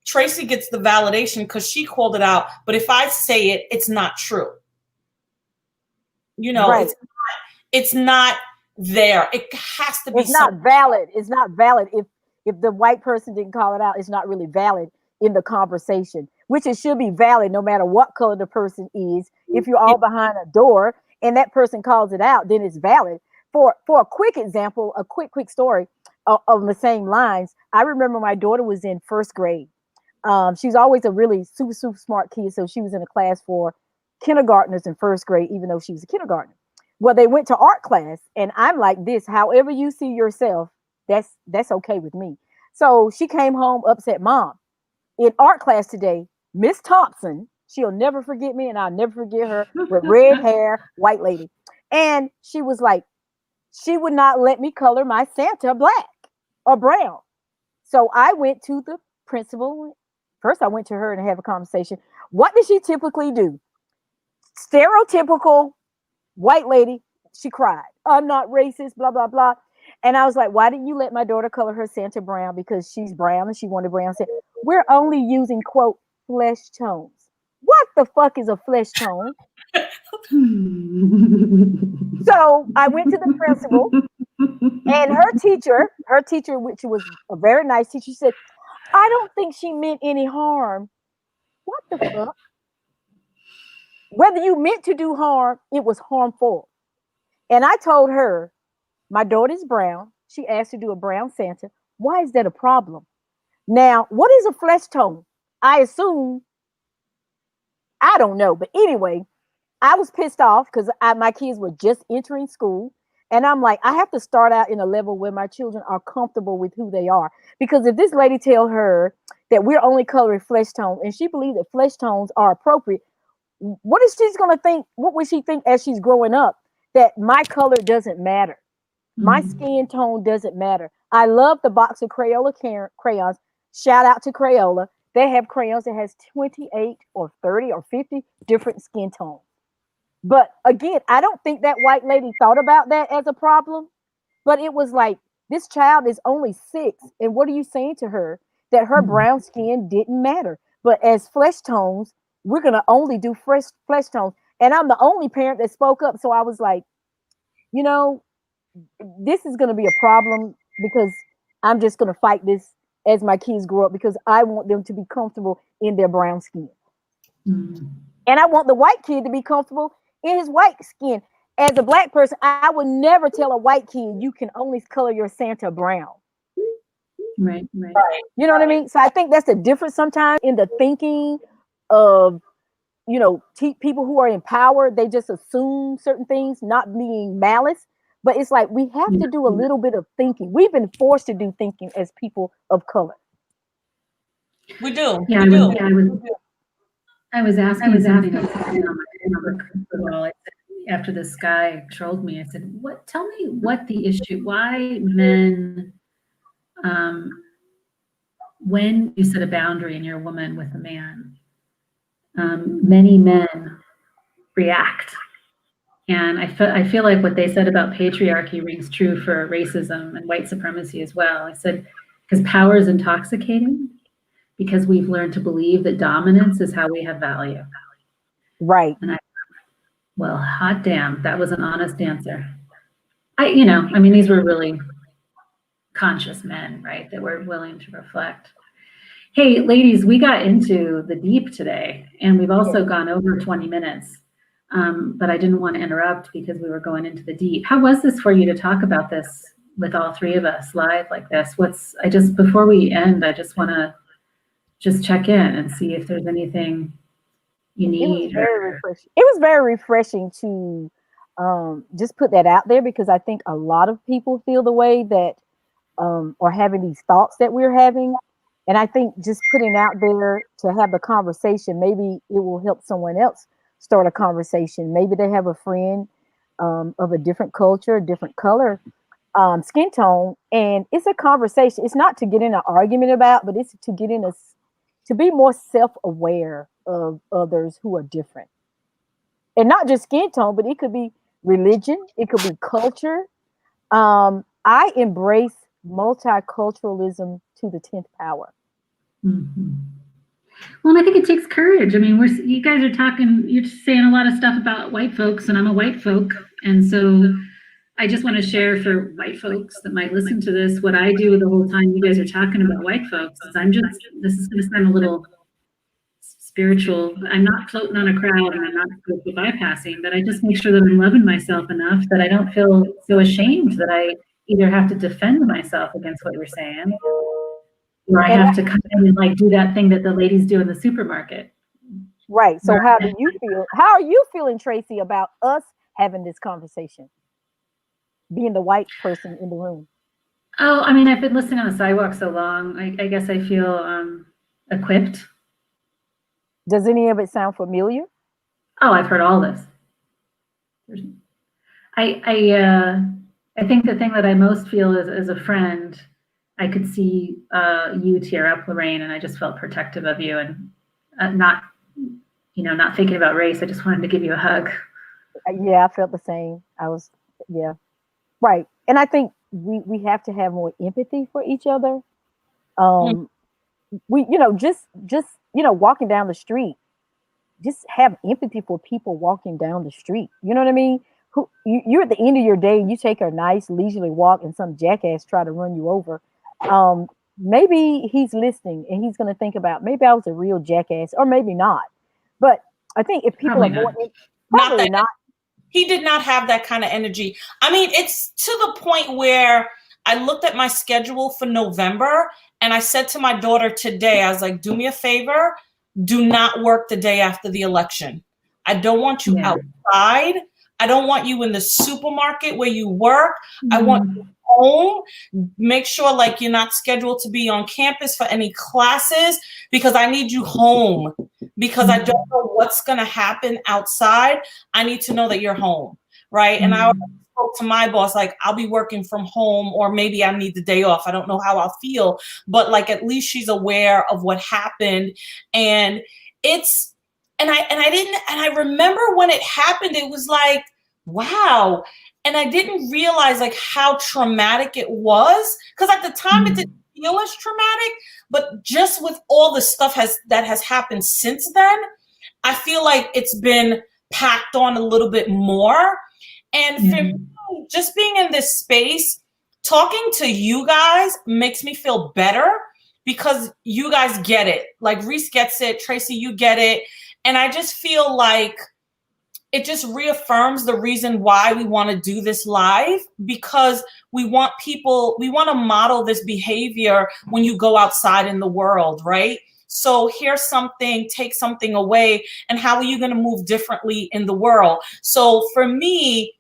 Tracy gets the validation because she called it out, but if I say it, it's not true. It's not there. It has to be. It's not valid. It's not valid. If the white person didn't call it out, it's not really valid in the conversation, which it should be valid no matter what color the person is. If you're all behind a door and that person calls it out, then it's valid. For a quick example, a quick story of the same lines. I remember my daughter was in first grade. She's always a really super, super smart kid. So she was in a class for kindergartners in first grade, even though she was a kindergartner. Well, they went to art class, and I'm like this, however you see yourself, that's okay with me. So she came home upset. Mom, in art class today, Miss Thompson, she'll never forget me, and I'll never forget her, with red hair, white lady. And she was like, she would not let me color my Santa black or brown. So I went to the principal. First, I went to her and have a conversation. What does she typically do? Stereotypical white lady. She cried. I'm not racist, blah, blah, blah. And I was like, why didn't you let my daughter color her Santa brown? Because she's brown and she wanted brown. Said, we're only using, quote, flesh tones. What the fuck is a flesh tone? So I went to the principal, and her teacher, which was a very nice teacher, said, I don't think she meant any harm. What the fuck? Whether you meant to do harm, it was harmful. And I told her, my daughter's brown. She asked to do a brown Santa. Why is that a problem? Now, what is a flesh tone? I assume, I don't know. But anyway, I was pissed off because my kids were just entering school. And I'm like, I have to start out in a level where my children are comfortable with who they are. Because if this lady tell her that we're only coloring flesh tone and she believes that flesh tones are appropriate, what is she's going to think? What would she think as she's growing up? That my color doesn't matter. My skin tone doesn't matter. I love the box of Crayola crayons. Shout out to Crayola. They have crayons that has 28 or 30 or 50 different skin tones. But again, I don't think that white lady thought about that as a problem. But it was like, this child is only 6. And what are you saying to her? That her brown skin didn't matter. But as flesh tones, we're going to only do flesh tones. And I'm the only parent that spoke up. So I was like, you know, this is going to be a problem because I'm just going to fight this as my kids grow up because I want them to be comfortable in their brown skin. And I want the white kid to be comfortable in his white skin. As a black person, I would never tell a white kid you can only color your Santa brown. Right. You know what I mean? So I think that's the difference sometimes in the thinking of, you know, people who are in power. They just assume certain things, not being malice. But it's like we have to do a little bit of thinking. We've been forced to do thinking as people of color. We do. Yeah, we do. I was asking something after this guy trolled me. I said, tell me what the issue, why men, when you set a boundary and you're a woman with a man, many men react. And I feel like what they said about patriarchy rings true for racism and white supremacy as well. I said, because power is intoxicating, because we've learned to believe that dominance is how we have value. Right. And well, hot damn, that was an honest answer. These were really conscious men, right, that were willing to reflect. Hey, ladies, we got into the deep today, and we've also gone over 20 minutes. But I didn't want to interrupt because we were going into the deep. How was this for you to talk about this with all 3 of us live like this? Before we end, I just want to just check in and see if there's anything you need. It was very refreshing to just put that out there because I think a lot of people feel the way that are having these thoughts that we're having. And I think just putting out there to have the conversation, maybe it will help someone else start a conversation. Maybe they have a friend of a different culture, different color, skin tone, and it's a conversation. It's not to get in an argument about, but it's to get in to be more self-aware of others who are different. And not just skin tone, but it could be religion, it could be culture. I embrace multiculturalism to the 10th power. Well, I think it takes courage. I mean, you guys are talking, you're saying a lot of stuff about white folks, and I'm a white folk. And so I just want to share for white folks that might listen to this, what I do the whole time you guys are talking about white folks is this is going to sound a little spiritual. I'm not floating on a crowd and I'm not bypassing, but I just make sure that I'm loving myself enough that I don't feel so ashamed that I either have to defend myself against what you're saying, or I have to come in and do that thing that the ladies do in the supermarket. Right. So how do you feel? How are you feeling, Tracy, about us having this conversation? Being the white person in the room. Oh, I mean, I've been listening on the sidewalk so long. I guess I feel equipped. Does any of it sound familiar? Oh, I've heard all this. I think the thing that I most feel is as a friend, I could see you tear up, Lorraine, and I just felt protective of you and not thinking about race. I just wanted to give you a hug. Yeah, I felt the same. Right. And I think we have to have more empathy for each other. We, just walking down the street, just have empathy for people walking down the street. You know what I mean? You're at the end of your day, you take a nice leisurely walk and some jackass try to run you over. Maybe he's listening and he's going to think about, maybe I was a real jackass or maybe not. But I think if people probably are not. not. He did not have that kind of energy. I mean, it's to the point where I looked at my schedule for November and I said to my daughter today, I was like, do me a favor, do not work the day after the election. I don't want you outside. I don't want you in the supermarket where you work. I Mm-hmm. want you home. Make sure like you're not scheduled to be on campus for any classes, because I need you home, because I don't know what's going to happen outside. I need to know that you're home. Right. And I spoke to my boss, like, I'll be working from home, or maybe I need the day off. I don't know how I'll feel, but like, at least she's aware of what happened. And it's, and I remember when it happened, it was like, wow. And I didn't realize like how traumatic it was. Cause at the time it didn't feel as traumatic, but just with all the stuff that has happened since then, I feel like it's been packed on a little bit more. And for me, just being in this space, talking to you guys makes me feel better, because you guys get it. Like Reeice gets it, Tracy, you get it. And I just feel like it just reaffirms the reason why we want to do this live, because we want to model this behavior when you go outside in the world, right? So here's something, take something away, and how are you going to move differently in the world? So for me,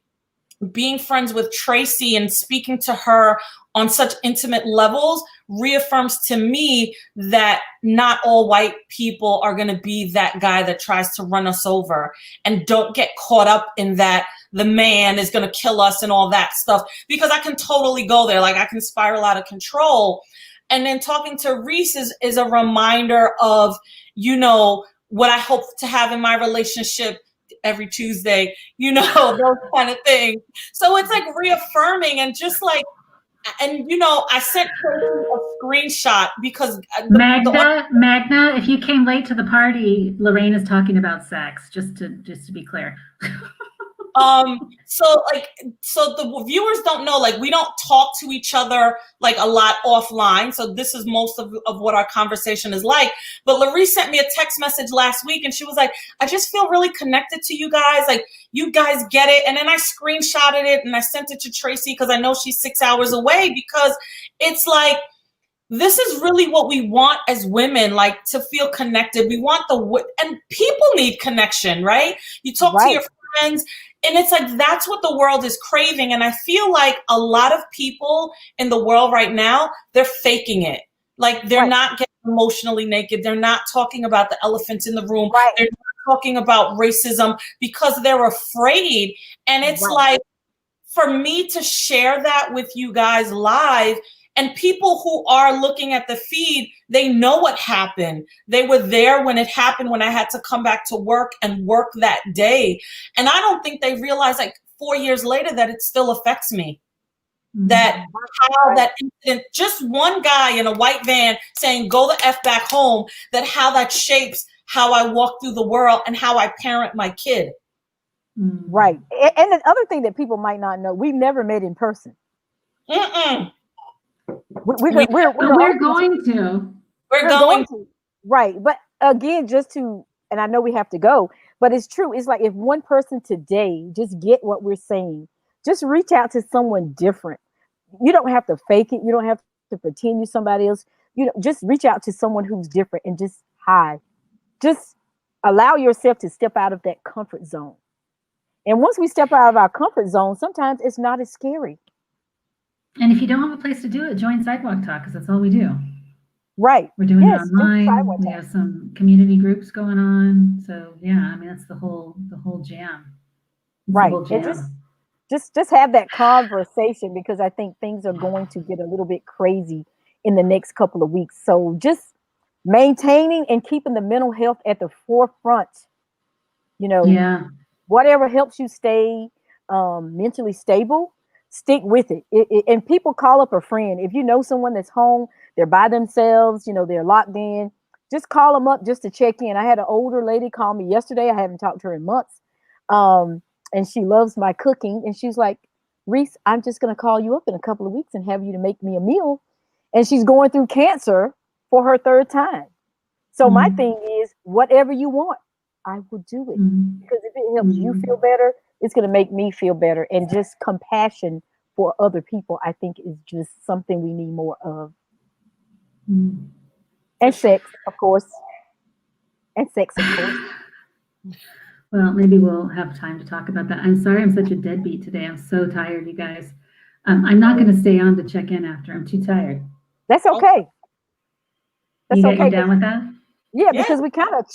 being friends with Tracy and speaking to her on such intimate levels reaffirms to me that not all white people are going to be that guy that tries to run us over. And don't get caught up in that the man is going to kill us and all that stuff, because I can totally go there. Like, I can spiral out of control. And then talking to Reeice is a reminder of, you know, what I hope to have in my relationship every Tuesday, you know, those kind of things. So it's like reaffirming, and just like, and you know, I sent her a screenshot because Magna, if you came late to the party, Lorraine is talking about sex, just to be clear. So the viewers don't know, like, we don't talk to each other like a lot offline. So this is most of what our conversation is like. But Lorice sent me a text message last week, and she was like, I just feel really connected to you guys. Like, you guys get it. And then I screenshotted it and I sent it to Tracy, because I know she's 6 hours away, because it's like, this is really what we want as women, like, to feel connected. We want and people need connection, right? You talk to your friends, and it's like, that's what the world is craving. And I feel like a lot of people in the world right now, they're faking it. Like, they're not getting emotionally naked. They're not talking about the elephants in the room. They're not talking about racism, because they're afraid. And it's like, for me to share that with you guys live, and people who are looking at the feed, they know what happened. They were there when it happened, when I had to come back to work and work that day. And I don't think they realize, like, 4 years later, that it still affects me. That how that incident, just one guy in a white van saying, go the F back home, that how that shapes how I walk through the world and how I parent my kid. Right. And the other thing that people might not know, we've never met in person. We're going to. Right. But again, and I know we have to go, but it's true. It's like, if one person today just get what we're saying, just reach out to someone different. You don't have to fake it. You don't have to pretend you're somebody else. You know, just reach out to someone who's different, and just just allow yourself to step out of that comfort zone. And once we step out of our comfort zone, sometimes it's not as scary. And if you don't have a place to do it, join Sidewalk Talk, because that's all we do. Right. We're doing it online. We have some community groups going on. So yeah, I mean, that's the whole jam. Right. And just have that conversation, because I think things are going to get a little bit crazy in the next couple of weeks. So just maintaining and keeping the mental health at the forefront, you know, whatever helps you stay mentally stable, stick with it. And people, call up a friend. If you know someone that's home, they're by themselves, you know, they're locked in, just call them up just to check in. I had an older lady call me yesterday. I haven't talked to her in months. And she loves my cooking. And she's like, Reeice, I'm just going to call you up in a couple of weeks and have you to make me a meal. And she's going through cancer for her 3rd time. So my thing is, whatever you want, I will do it. Because if it helps you feel better, it's going to make me feel better. And just compassion for other people, I think, is just something we need more of. And sex, of course. Well, maybe we'll have time to talk about that. I'm sorry I'm such a deadbeat today. I'm so tired, you guys. I'm not going to stay on to check in after. I'm too tired. That's okay. That's You okay. down with that? Yeah, Yeah. because we kind of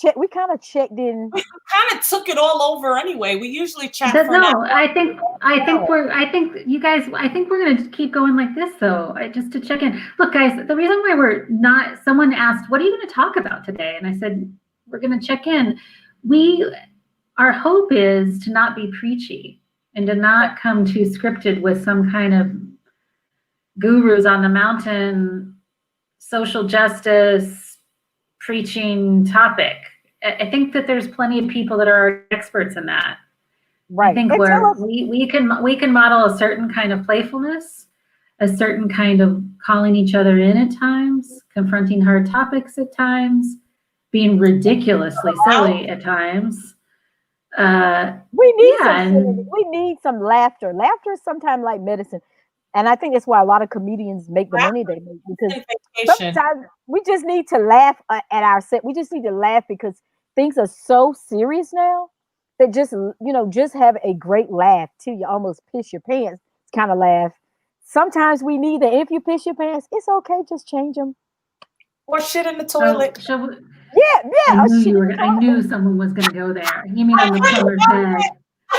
checked in. We kind of took it all over anyway. We usually chat for an No, hour. I think you guys, I think we're going to keep going like this though, just to check in. Look, guys, the reason why we're not, someone asked, what are you going to talk about today? And I said, we're going to check in. Our hope is to not be preachy and to not come too scripted with some kind of gurus on the mountain, social justice, preaching topic. I think that there's plenty of people that are experts in that. Right. I think we can model a certain kind of playfulness, a certain kind of calling each other in at times, confronting hard topics at times, being ridiculously silly at times. We need some laughter. Laughter is sometimes like medicine. And I think that's why a lot of comedians make the money they make, because sometimes we just need to laugh at our set. We just need to laugh because things are so serious now that just have a great laugh till you almost piss your pants kind of laugh. Sometimes we need that. If you piss your pants, it's okay. Just change them. Or shit in the toilet. Yeah. I knew someone was going to go there. You mean on the plumber's bed?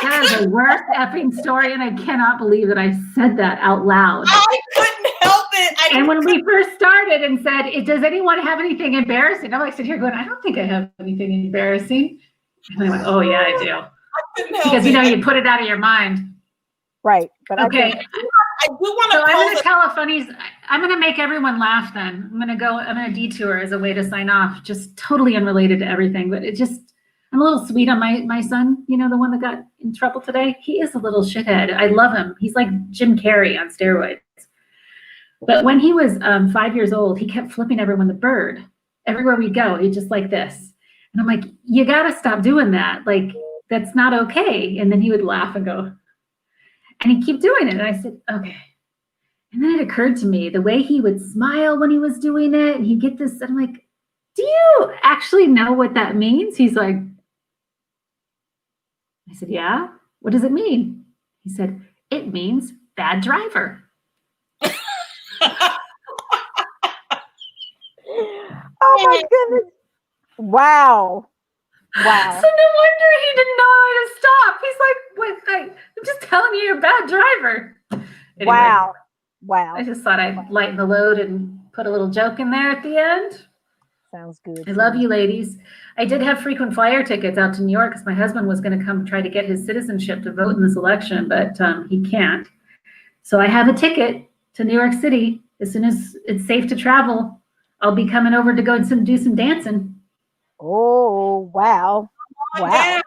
That is the worst effing story, and I cannot believe that I said that out loud. I couldn't help it. And when we first started and said, does anyone have anything embarrassing? I'm like sitting here going, I don't think I have anything embarrassing. And I went, oh yeah, I do. I couldn't help because it. you put it out of your mind. Right. But okay. I do want to. So I'm going to tell a funny. I'm going to make everyone laugh. Then I'm going to detour as a way to sign off. Just totally unrelated to everything, but I'm a little sweet on my son. You know, the one that got in trouble today. He is a little shithead. I love him. He's like Jim Carrey on steroids. But when he was 5 years old, he kept flipping everyone the bird. Everywhere we go, he's just like this. And I'm like, you got to stop doing that. Like, that's not okay. And then he would laugh and go, and he'd keep doing it. And I said, okay. And then it occurred to me the way he would smile when he was doing it. And he'd get this. And I'm like, do you actually know what that means? He's like, I said, yeah. What does it mean? He said, it means bad driver. Oh my goodness. Wow. So no wonder he didn't know how to stop. He's like, wait, I'm just telling you you're a bad driver. Anyway, wow. I just thought I'd lighten the load and put a little joke in there at the end. Sounds good. I love you, ladies. I did have frequent flyer tickets out to New York because my husband was going to come try to get his citizenship to vote in this election, but he can't. So I have a ticket to New York City. As soon as it's safe to travel, I'll be coming over to go and do some dancing. Oh, wow. Wow.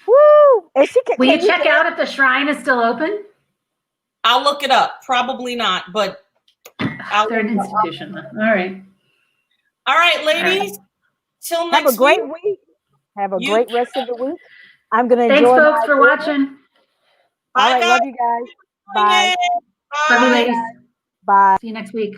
Woo! And Will you check out if the shrine is still open? I'll look it up. Probably not, but they're an institution. All right. All right, ladies. Till next week. Have a great week. Have a great rest of the week. I'm going to enjoy. Thanks, folks, for watching. All right. Love you guys. Bye. Love you, ladies. Bye. See you next week.